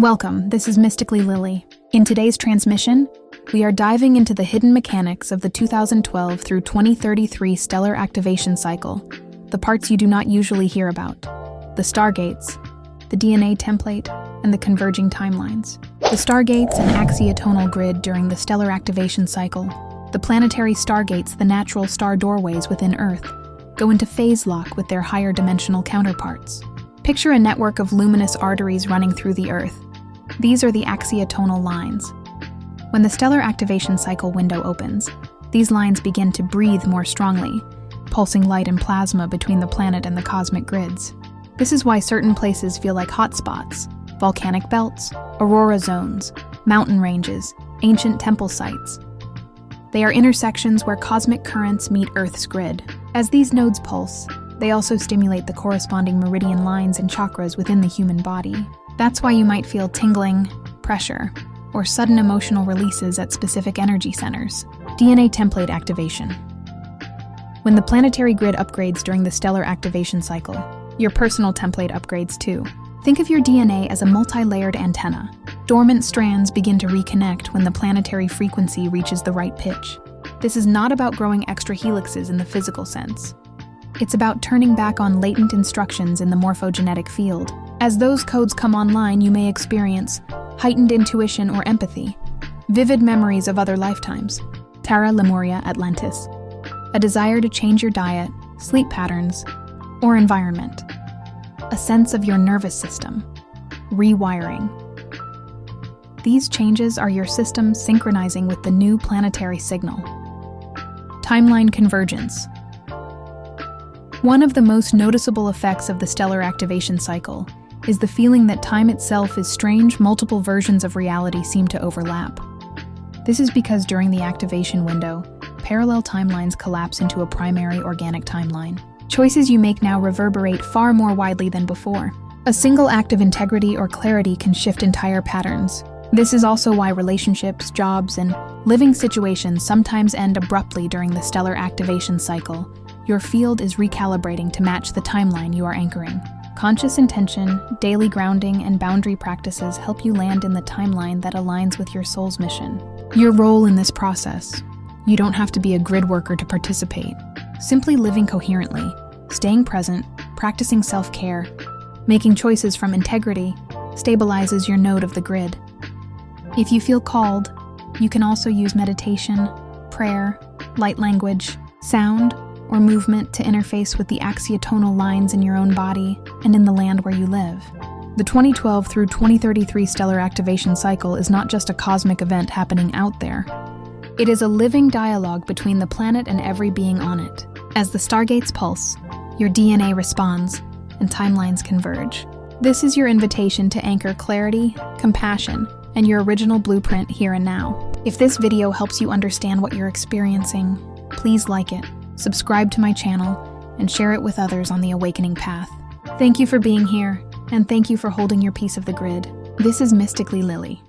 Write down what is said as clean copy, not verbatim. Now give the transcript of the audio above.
Welcome, this is Mysticallylily. In today's transmission, we are diving into the hidden mechanics of the 2012 through 2033 stellar activation cycle, the parts you do not usually hear about, the Stargates, the DNA template, and the converging timelines. The Stargates and axiatonal grid during the stellar activation cycle, the planetary Stargates, the natural star doorways within Earth, go into phase lock with their higher dimensional counterparts. Picture a network of luminous arteries running through the Earth. These are the axiatonal lines. When the stellar activation cycle window opens, these lines begin to breathe more strongly, pulsing light and plasma between the planet and the cosmic grids. This is why certain places feel like hotspots: volcanic belts, aurora zones, mountain ranges, ancient temple sites. They are intersections where cosmic currents meet Earth's grid. As these nodes pulse, they also stimulate the corresponding meridian lines and chakras within the human body. That's why you might feel tingling, pressure, or sudden emotional releases at specific energy centers. DNA template activation. When the planetary grid upgrades during the stellar activation cycle, your personal template upgrades too. Think of your DNA as a multi-layered antenna. Dormant strands begin to reconnect when the planetary frequency reaches the right pitch. This is not about growing extra helixes in the physical sense. It's about turning back on latent instructions in the morphogenetic field. As those codes come online, you may experience heightened intuition or empathy, vivid memories of other lifetimes, Terra Lemuria Atlantis, a desire to change your diet, sleep patterns, or environment, a sense of your nervous system, rewiring. These changes are your system synchronizing with the new planetary signal. Timeline convergence. One of the most noticeable effects of the stellar activation cycle is the feeling that time itself is strange. Multiple versions of reality seem to overlap. This is because during the activation window, parallel timelines collapse into a primary organic timeline. Choices you make now reverberate far more widely than before. A single act of integrity or clarity can shift entire patterns. This is also why relationships, jobs, and living situations sometimes end abruptly during the stellar activation cycle. Your field is recalibrating to match the timeline you are anchoring. Conscious intention, daily grounding, and boundary practices help you land in the timeline that aligns with your soul's mission. Your role in this process: you don't have to be a grid worker to participate. Simply living coherently, staying present, practicing self-care, making choices from integrity stabilizes your node of the grid. If you feel called, you can also use meditation, prayer, light language, sound, or movement to interface with the axiatonal lines in your own body and in the land where you live. The 2012 through 2033 stellar activation cycle is not just a cosmic event happening out there. It is a living dialogue between the planet and every being on it. As the Stargates pulse, your DNA responds, and timelines converge. This is your invitation to anchor clarity, compassion, and your original blueprint here and now. If this video helps you understand what you're experiencing, please like it, subscribe to my channel, and share it with others on the awakening path. Thank you for being here, and thank you for holding your piece of the grid. This is Mysticallylily.